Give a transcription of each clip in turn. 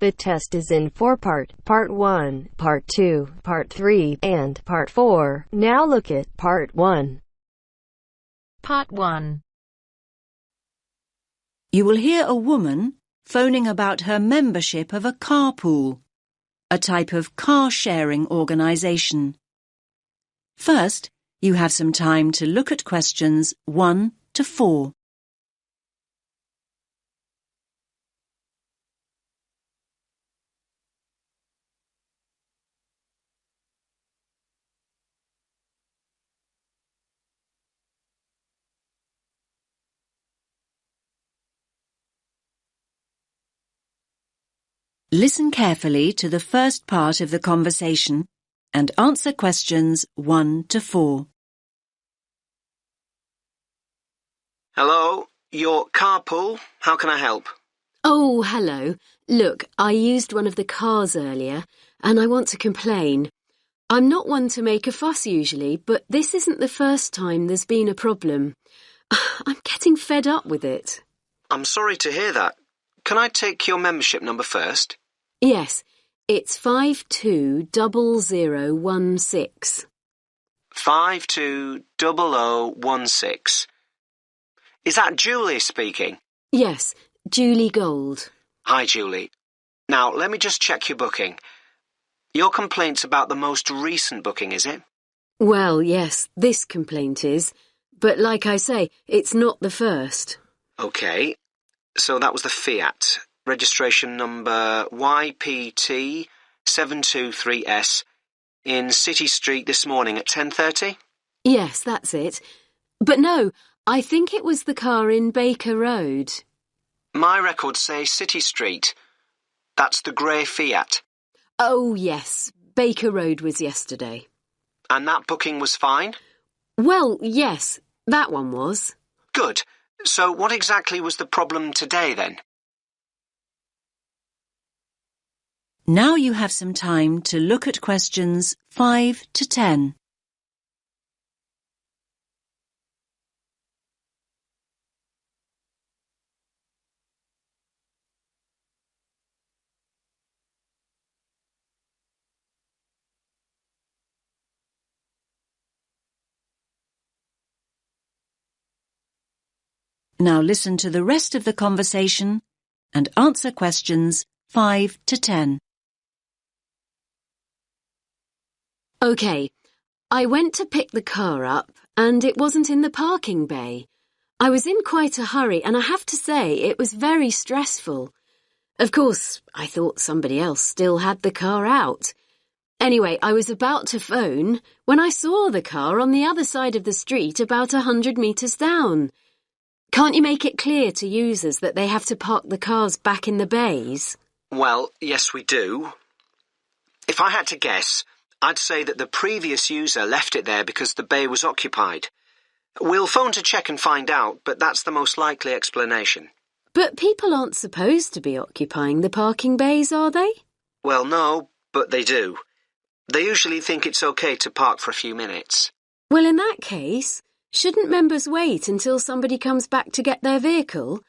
The test is in 4 parts. Part 1, Part 2, Part 3, and Part 4. Now look at Part 1. Part 1. You will hear a woman phoning about her membership of a carpool, a type of car-sharing organisation. First, you have some time to look at questions 1 to 4. Listen carefully to the first part of the conversation and answer questions 1 to 4. Hello, your carpool. How can I help? Oh, hello. Look, I used one of the cars earlier, and I want to complain. I'm not one to make a fuss usually, but this isn't the first time there's been a problem. I'm getting fed up with it. I'm sorry to hear that. Can I take your membership number first? Yes, it's 520016. 520016. Is that Julie speaking? Yes, Julie Gold. Hi, Julie. Now, let me just check your booking. Your complaint's about the most recent booking, is it? Well, yes, this complaint is. But like I say, it's not the first. OK. So that was the Fiat. Registration number YPT723S in City Street this morning at 10:30? Yes, that's it. But no, I think it was the car in Baker Road. My records say City Street. That's the grey Fiat. Oh, yes, Baker Road was yesterday. And that booking was fine? Well, yes, that one was. Good. So what exactly was the problem today, then? Now you have some time to look at questions 5 to 10. Now listen to the rest of the conversation and answer questions 5 to 10. OK, I went to pick the car up and it wasn't in the parking bay. I was in quite a hurry and I have to say it was very stressful. Of course, I thought somebody else still had the car out. Anyway, I was about to phone when I saw the car on the other side of the street about 100 metres down. Can't you make it clear to users that they have to park the cars back in the bays? Well, yes, we do. If I had to guess, I'd say that the previous user left it there because the bay was occupied. We'll phone to check and find out, but that's the most likely explanation. But people aren't supposed to be occupying the parking bays, are they? Well, no, but they do. They usually think it's okay to park for a few minutes. Well, in that case, shouldn't members wait until somebody comes back to get their vehicle?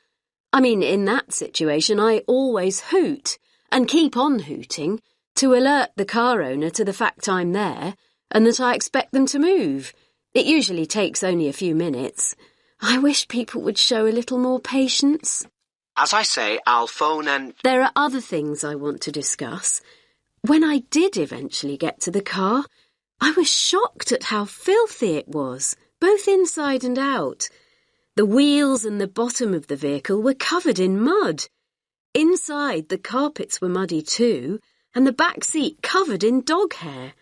I mean, in that situation, I always hoot and keep on hooting to alert the car owner to the fact I'm there and that I expect them to move. It usually takes only a few minutes. I wish people would show a little more patience. As I say, I'll phone and... There are other things I want to discuss. When I did eventually get to the car, I was shocked at how filthy it was, both inside and out. The wheels and the bottom of the vehicle were covered in mud. Inside, the carpets were muddy too, and the back seat covered in dog hair.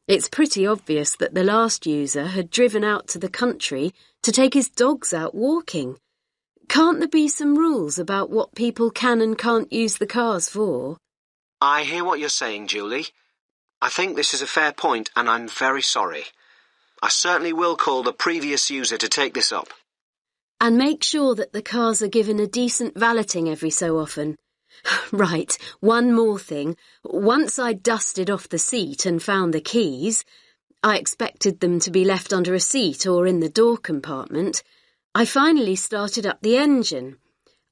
It's pretty obvious that the last user had driven out to the country to take his dogs out walking. Can't there be some rules about what people can and can't use the cars for? I hear what you're saying, Julie. I think this is a fair point, and I'm very sorry. I certainly will call the previous user to take this up. And make sure that the cars are given a decent valeting every so often. Right, one more thing. Once I'd dusted off the seat and found the keys, I expected them to be left under a seat or in the door compartment, I finally started up the engine.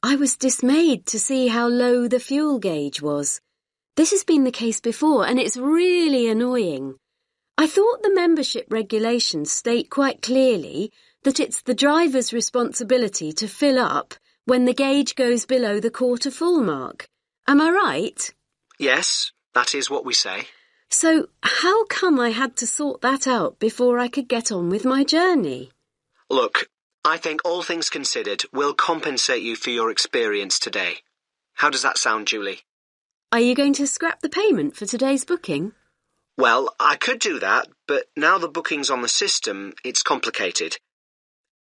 I was dismayed to see how low the fuel gauge was. This has been the case before, and it's really annoying. I thought the membership regulations state quite clearly that it's the driver's responsibility to fill up when the gauge goes below the quarter full mark. Am I right? Yes, that is what we say. So how come I had to sort that out before I could get on with my journey? Look, I think all things considered, we'll compensate you for your experience today. How does that sound, Julie? Are you going to scrap the payment for today's booking? Well, I could do that, but now the booking's on the system, it's complicated.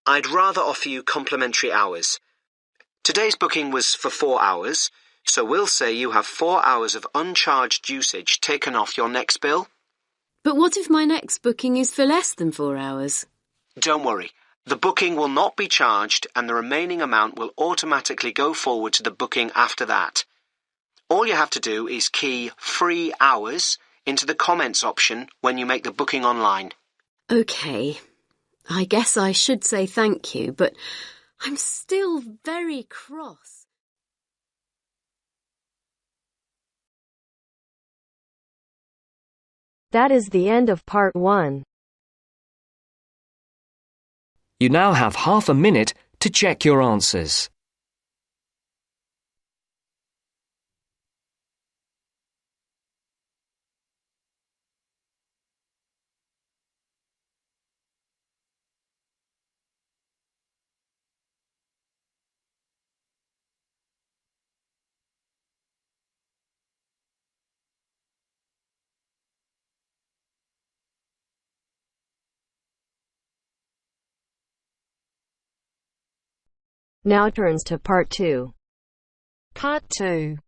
I'd rather offer you complimentary hours. Today's booking was for 4 hours, so we'll say you have 4 hours of uncharged usage taken off your next bill. But what if my next booking is for less than 4 hours? Don't worry. The booking will not be charged and the remaining amount will automatically go forward to the booking after that. All you have to do is key free hours into the comments option when you make the booking online. OK. I guess I should say thank you, but I'm still very cross. That is the end of part 1. You now have half a minute to check your answers. Now turns to part 2. Part 2.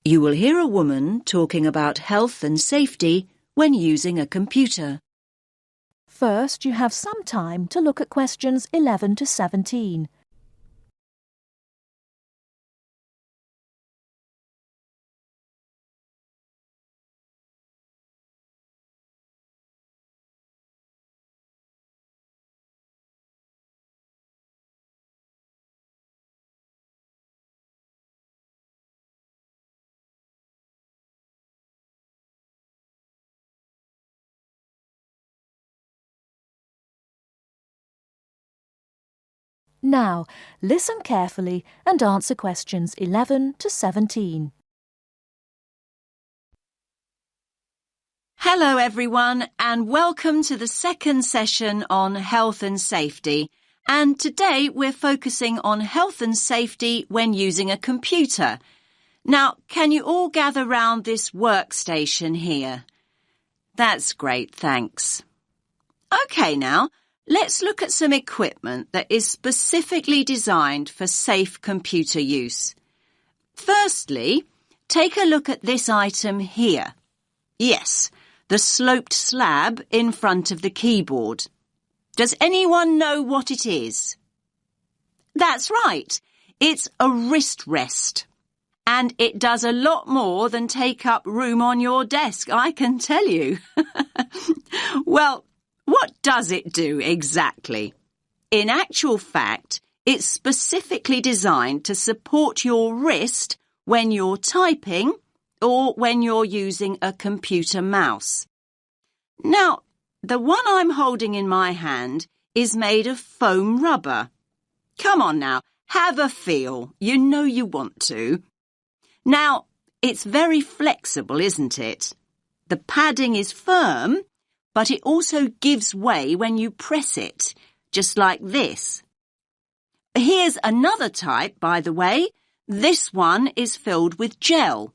You will hear a woman talking about health and safety when using a computer. First, you have some time to look at questions 11 to 17. Now, listen carefully and answer questions 11 to 17. Hello everyone and welcome to the second session on health and safety. And today we're focusing on health and safety when using a computer. Now, can you all gather round this workstation here? That's great, thanks. OK now, let's look at some equipment that is specifically designed for safe computer use. Firstly, take a look at this item here. Yes, the sloped slab in front of the keyboard. Does anyone know what it is? That's right, it's a wrist rest. And it does a lot more than take up room on your desk, I can tell you. Well, what does it do exactly? In actual fact, it's specifically designed to support your wrist when you're typing or when you're using a computer mouse. Now, the one I'm holding in my hand is made of foam rubber. Come on now, have a feel. You know you want to. Now, it's very flexible, isn't it? The padding is firm, but it also gives way when you press it, just like this. Here's another type, by the way. This one is filled with gel.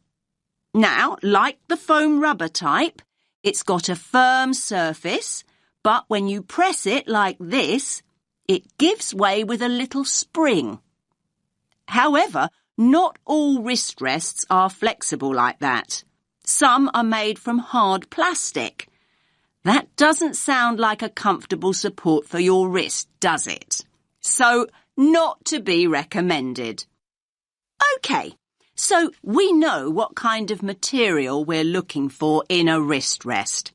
Now, like the foam rubber type, it's got a firm surface, but when you press it like this, it gives way with a little spring. However, not all wrist rests are flexible like that. Some are made from hard plastic. That doesn't sound like a comfortable support for your wrist, does it? So, not to be recommended. OK, so we know what kind of material we're looking for in a wrist rest.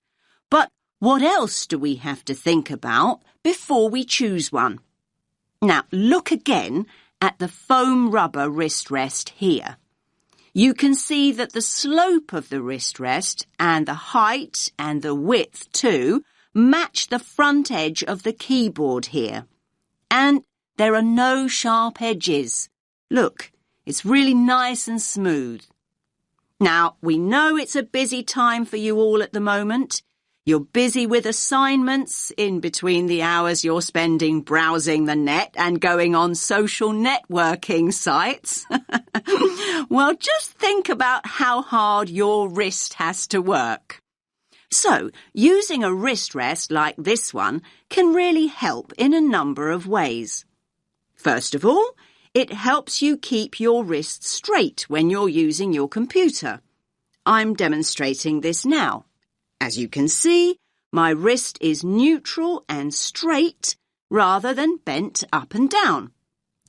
But what else do we have to think about before we choose one? Now, look again at the foam rubber wrist rest here. you can see that the slope of the wrist rest and the height and the width too match the front edge of the keyboard here. And there are no sharp edges. Look, it's really nice and smooth. Now, we know it's a busy time for you all at the moment. You're busy with assignments in between the hours you're spending browsing the net and going on social networking sites. Well, just think about how hard your wrist has to work. So, using a wrist rest like this one can really help in a number of ways. First of all, it helps you keep your wrist straight when you're using your computer. I'm demonstrating this now. As you can see, my wrist is neutral and straight rather than bent up and down.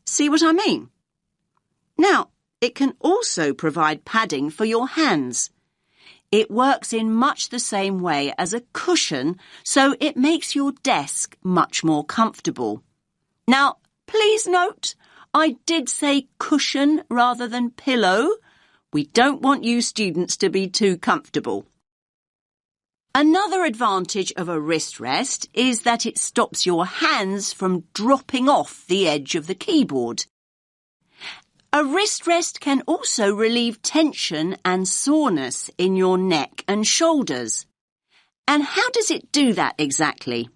See what I mean? Now, it can also provide padding for your hands. It works in much the same way as a cushion, so it makes your desk much more comfortable. Now, please note, I did say cushion rather than pillow. We don't want you students to be too comfortable. Another advantage of a wrist rest is that it stops your hands from dropping off the edge of the keyboard. A wrist rest can also relieve tension and soreness in your neck and shoulders. And how does it do that exactly?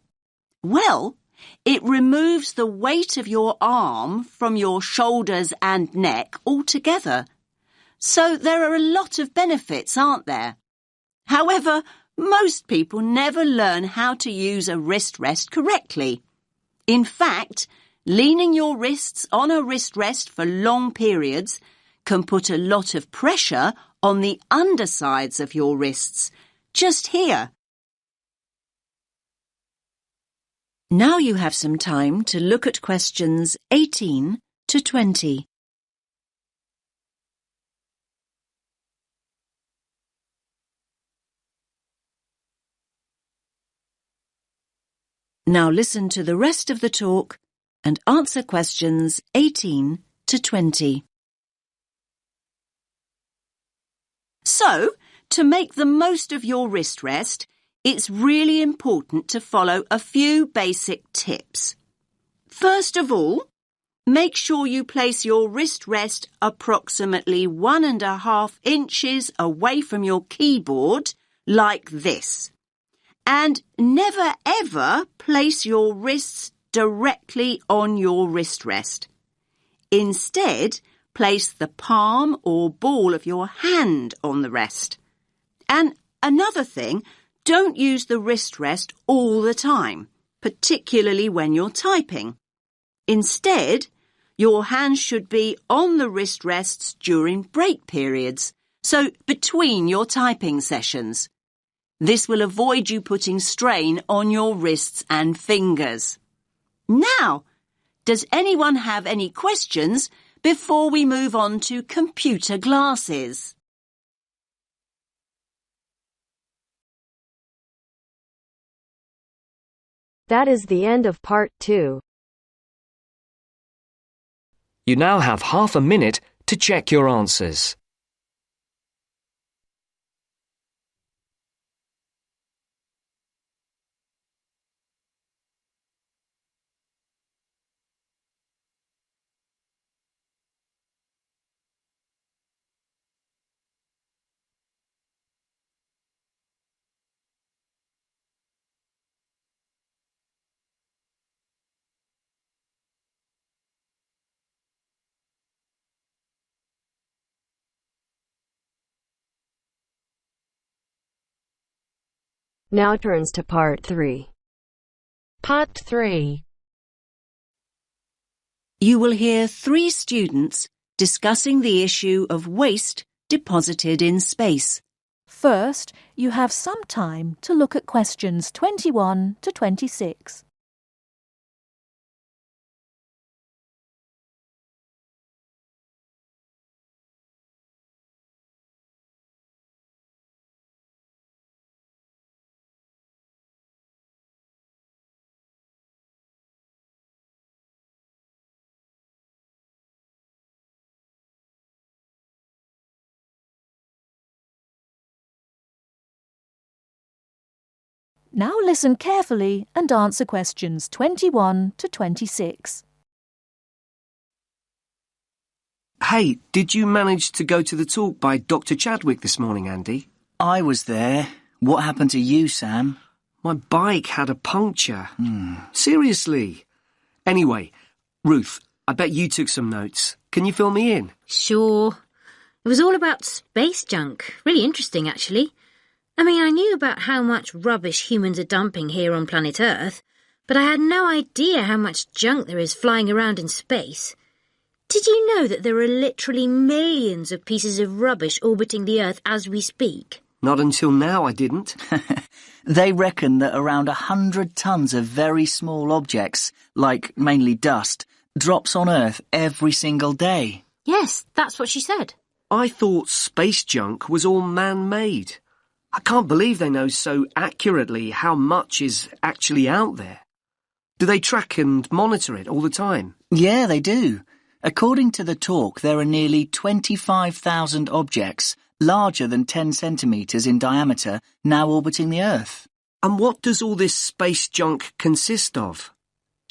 Well, it removes the weight of your arm from your shoulders and neck altogether. So there are a lot of benefits, aren't there? However, most people never learn how to use a wrist rest correctly. In fact, leaning your wrists on a wrist rest for long periods can put a lot of pressure on the undersides of your wrists, just here. Now you have some time to look at questions 18 to 20. Now listen to the rest of the talk and answer questions 18 to 20. So, to make the most of your wrist rest, it's really important to follow a few basic tips. First of all, make sure you place your wrist rest approximately 1.5 inches away from your keyboard, like this. And never ever place your wrists directly on your wrist rest. Instead, place the palm or ball of your hand on the rest. And another thing, don't use the wrist rest all the time, particularly when you're typing. Instead, your hands should be on the wrist rests during break periods, so between your typing sessions. This will avoid you putting strain on your wrists and fingers. Now, does anyone have any questions before we move on to computer glasses? That is the end of part 2. You now have half a minute to check your answers. Now turns to part 3. Part 3. You will hear 3 students discussing the issue of waste deposited in space. First, you have some time to look at questions 21 to 26. Now listen carefully and answer questions 21 to 26. Hey, did you manage to go to the talk by Dr. Chadwick this morning, Andy? I was there. What happened to you, Sam? My bike had a puncture. Seriously. Anyway, Ruth, I bet you took some notes. Can you fill me in? Sure. It was all about space junk. Really interesting, actually. I mean, I knew about how much rubbish humans are dumping here on planet Earth, but I had no idea how much junk there is flying around in space. Did you know that there are literally millions of pieces of rubbish orbiting the Earth as we speak? Not until now, I didn't. They reckon that around 100 tons of very small objects, like mainly dust, drops on Earth every single day. Yes, that's what she said. I thought space junk was all man-made. I can't believe they know so accurately how much is actually out there. Do they track and monitor it all the time? Yeah, they do. According to the talk, there are nearly 25,000 objects larger than 10 centimetres in diameter now orbiting the Earth. And what does all this space junk consist of?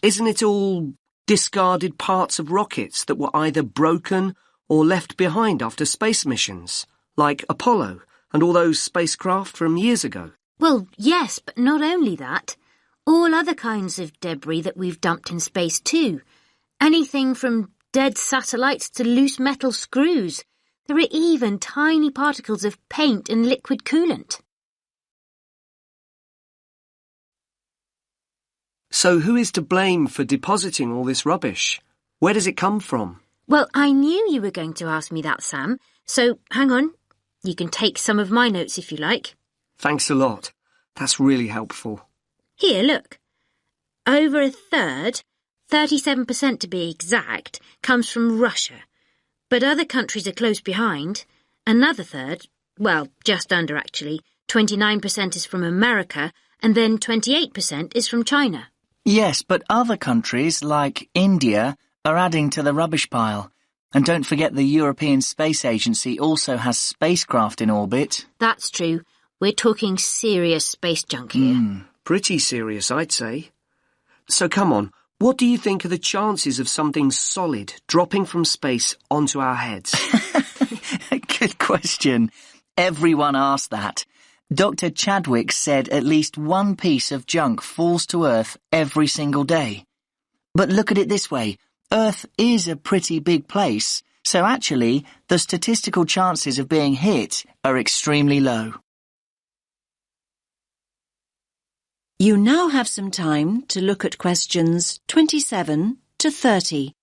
Isn't it all discarded parts of rockets that were either broken or left behind after space missions, like Apollo and all those spacecraft from years ago? Well, yes, but not only that. All other kinds of debris that we've dumped in space too. Anything from dead satellites to loose metal screws. There are even tiny particles of paint and liquid coolant. So who is to blame for depositing all this rubbish? Where does it come from? Well, I knew you were going to ask me that, Sam, so hang on. You can take some of my notes if you like. Thanks a lot. That's really helpful. Here, look. Over a third, 37% to be exact, comes from Russia. But other countries are close behind. Another third, well, just under actually, 29% is from America, and then 28% is from China. Yes, but other countries, like India, are adding to the rubbish pile. And don't forget the European Space Agency also has spacecraft in orbit. That's true. We're talking serious space junk here. Pretty serious, I'd say. So come on, what do you think are the chances of something solid dropping from space onto our heads? Good question. Everyone asked that. Dr. Chadwick said at least one piece of junk falls to Earth every single day. But look at it this way. Earth is a pretty big place, so actually the statistical chances of being hit are extremely low. You now have some time to look at questions 27 to 30.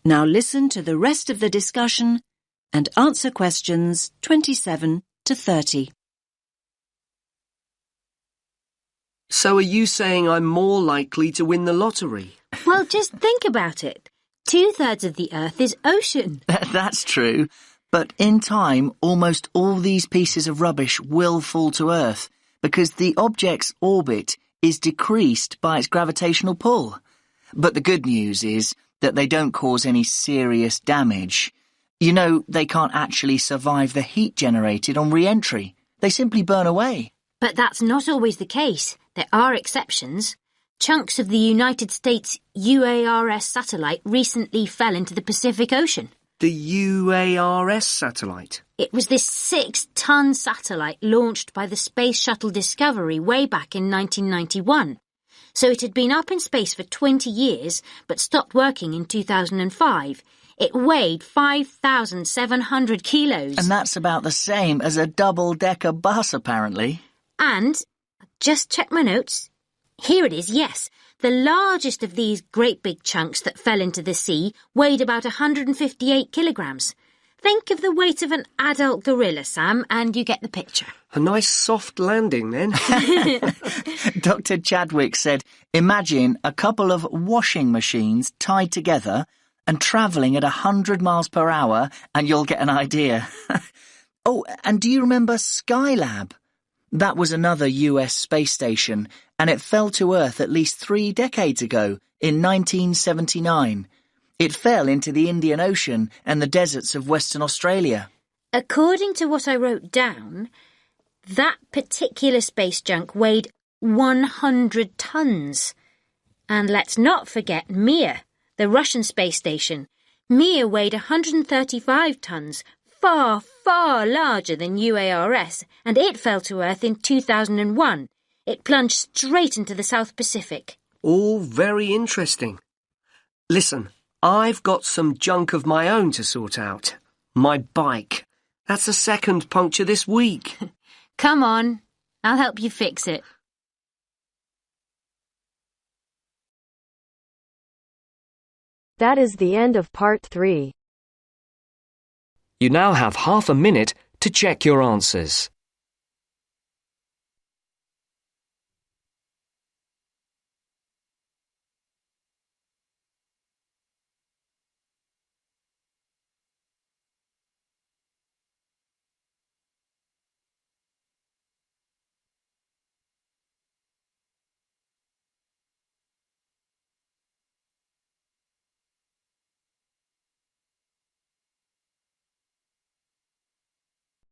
Now listen to the rest of the discussion and answer questions 27 to 30. So are you saying I'm more likely to win the lottery? Well, just think about it. 2/3 of the Earth is ocean. That's true. But in time, almost all these pieces of rubbish will fall to Earth because the object's orbit is decreased by its gravitational pull. But the good news is that they don't cause any serious damage. You know, they can't actually survive the heat generated on re-entry. They simply burn away. But that's not always the case. There are exceptions. Chunks of the United States UARS satellite recently fell into the Pacific Ocean. The UARS satellite? It was this 6-ton satellite launched by the Space Shuttle Discovery way back in 1991. So it had been up in space for 20 years, but stopped working in 2005. It weighed 5,700 kilos. And that's about the same as a double-decker bus, apparently. And, just check my notes. Here it is, yes. The largest of these great big chunks that fell into the sea weighed about 158 kilograms. Think of the weight of an adult gorilla, Sam, and you get the picture. A nice soft landing, then. Dr. Chadwick said, imagine a couple of washing machines tied together and travelling at 100 miles per hour, and you'll get an idea. Oh, and do you remember Skylab? That was another US space station, and it fell to Earth at least 3 decades ago, in 1979. It fell into the Indian Ocean and the deserts of Western Australia. According to what I wrote down, that particular space junk weighed 100 tons. And let's not forget Mir, the Russian space station. Mir weighed 135 tons, far, far larger than UARS, and it fell to Earth in 2001. It plunged straight into the South Pacific. All very interesting. Listen, I've got some junk of my own to sort out. My bike. That's the second puncture this week. Come on, I'll help you fix it. That is the end of part 3. You now have half a minute to check your answers.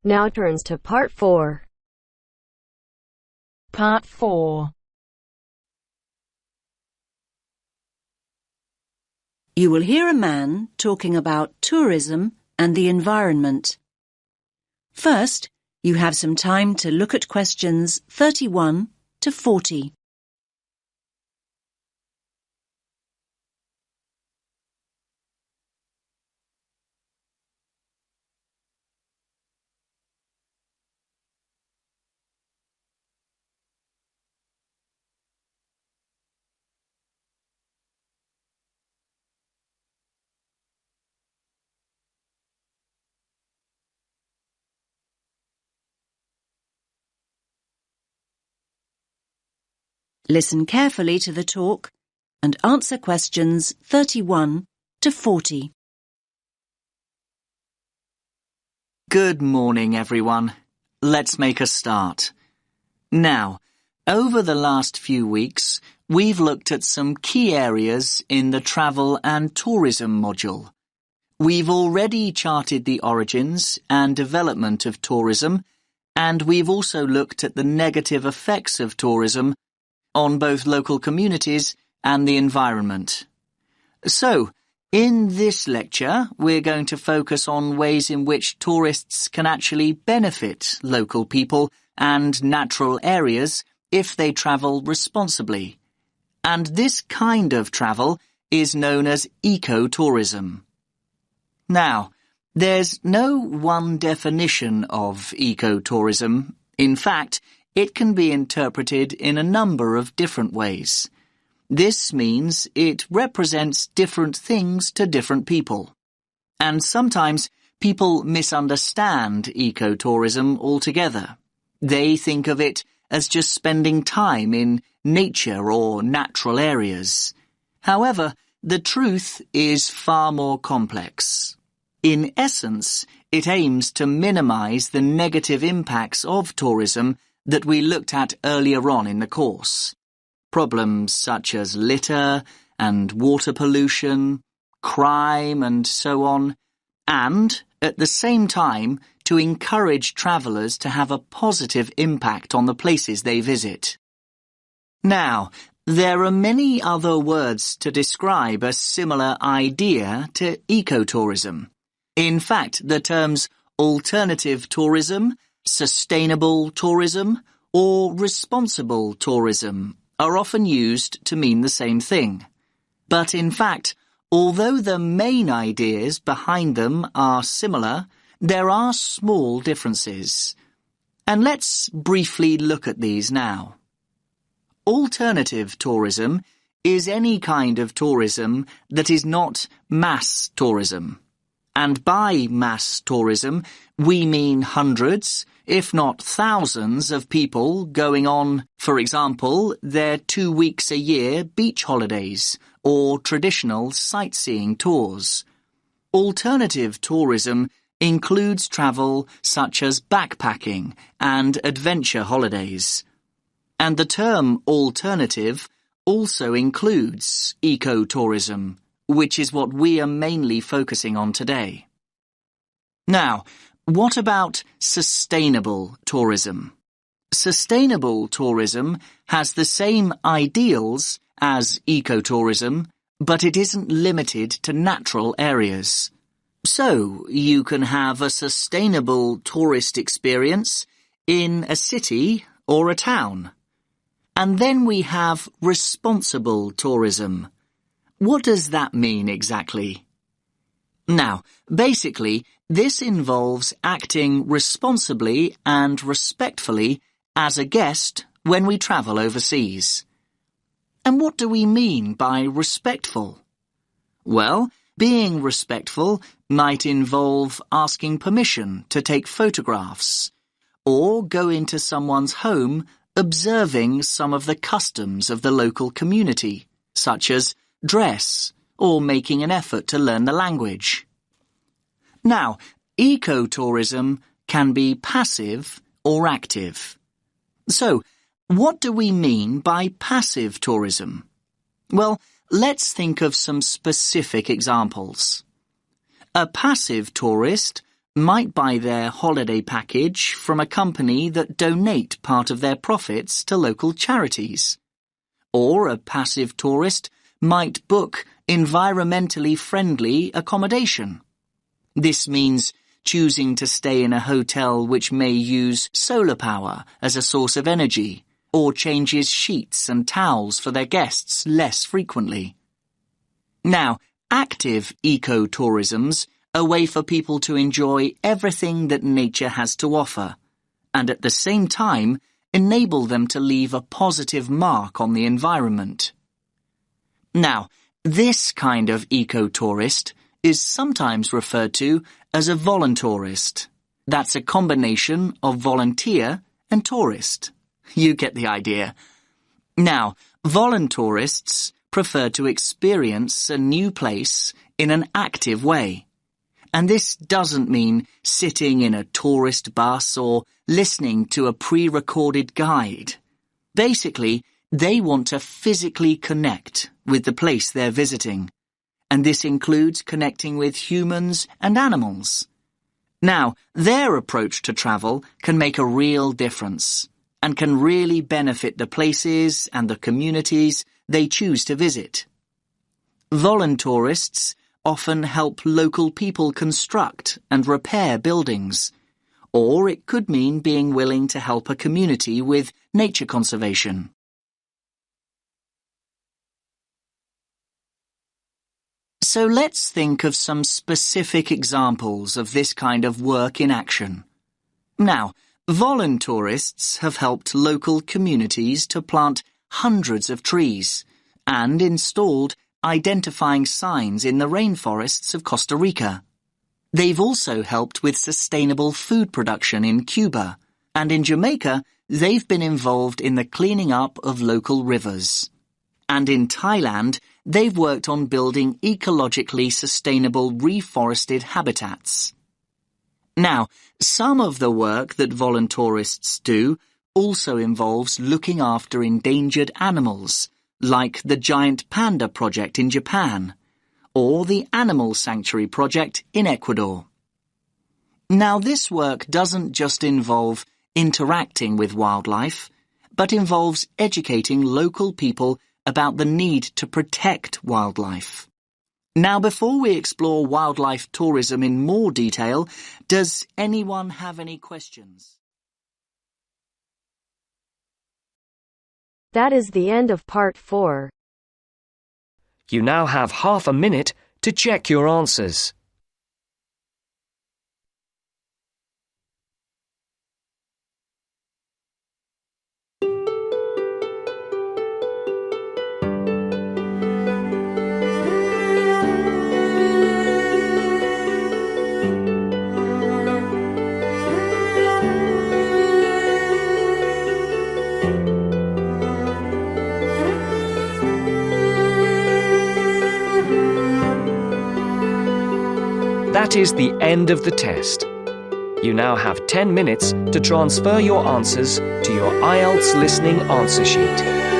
Now turns to part 4. Part 4. You will hear a man talking about tourism and the environment. First, you have some time to look at questions 31 to 40. Listen carefully to the talk and answer questions 31 to 40. Good morning, everyone. Let's make a start. Now, over the last few weeks, we've looked at some key areas in the travel and tourism module. We've already charted the origins and development of tourism, and we've also looked at the negative effects of tourism on both local communities and the environment. So, in this lecture, we're going to focus on ways in which tourists can actually benefit local people and natural areas if they travel responsibly. And this kind of travel is known as ecotourism. Now, there's no one definition of ecotourism. In fact, it can be interpreted in a number of different ways. This means it represents different things to different people. And sometimes people misunderstand ecotourism altogether. They think of it as just spending time in nature or natural areas. However, the truth is far more complex. In essence, it aims to minimize the negative impacts of tourism that we looked at earlier on in the course. Problems such as litter and water pollution, crime and so on, and, at the same time, to encourage travellers to have a positive impact on the places they visit. Now, there are many other words to describe a similar idea to ecotourism. In fact, the terms alternative tourism, sustainable tourism, or responsible tourism are often used to mean the same thing. But in fact, although the main ideas behind them are similar, there are small differences. And let's briefly look at these now. Alternative tourism is any kind of tourism that is not mass tourism. And by mass tourism, we mean hundreds, if not thousands of people going on, for example, their 2 weeks a year beach holidays or traditional sightseeing tours. Alternative tourism includes travel such as backpacking and adventure holidays. And the term alternative also includes ecotourism, which is what we are mainly focusing on today. Now, what about sustainable tourism? Sustainable tourism has the same ideals as ecotourism, but it isn't limited to natural areas. So, you can have a sustainable tourist experience in a city or a town. And then we have responsible tourism. What does that mean exactly? Now, basically, this involves acting responsibly and respectfully as a guest when we travel overseas. And what do we mean by respectful? Well, being respectful might involve asking permission to take photographs, or go into someone's home observing some of the customs of the local community, such as dress, or making an effort to learn the language. Now, ecotourism can be passive or active. So, what do we mean by passive tourism? Well, let's think of some specific examples. A passive tourist might buy their holiday package from a company that donate part of their profits to local charities. Or a passive tourist might book environmentally friendly accommodation. This means choosing to stay in a hotel which may use solar power as a source of energy, or changes sheets and towels for their guests less frequently. Now, active ecotourism's a way for people to enjoy everything that nature has to offer, and at the same time enable them to leave a positive mark on the environment. Now, this kind of ecotourist is sometimes referred to as a voluntourist. That's a combination of volunteer and tourist. You get the idea. Now, voluntourists prefer to experience a new place in an active way. And this doesn't mean sitting in a tourist bus or listening to a pre-recorded guide. Basically, they want to physically connect with the place they're visiting, and this includes connecting with humans and animals. Now, their approach to travel can make a real difference and can really benefit the places and the communities they choose to visit. Voluntourists often help local people construct and repair buildings, or it could mean being willing to help a community with nature conservation. So let's think of some specific examples of this kind of work in action. Now, voluntourists have helped local communities to plant hundreds of trees and installed identifying signs in the rainforests of Costa Rica. They've also helped with sustainable food production in Cuba, and in Jamaica, they've been involved in the cleaning up of local rivers. And in Thailand, they've worked on building ecologically sustainable reforested habitats. Now, some of the work that voluntourists do also involves looking after endangered animals, like the Giant Panda Project in Japan, or the Animal Sanctuary Project in Ecuador. Now, this work doesn't just involve interacting with wildlife, but involves educating local people about the need to protect wildlife. Now, before we explore wildlife tourism in more detail, does anyone have any questions? That is the end of part 4. You now have half a minute to check your answers. That is the end of the test. You now have 10 minutes to transfer your answers to your Ielts listening answer sheet.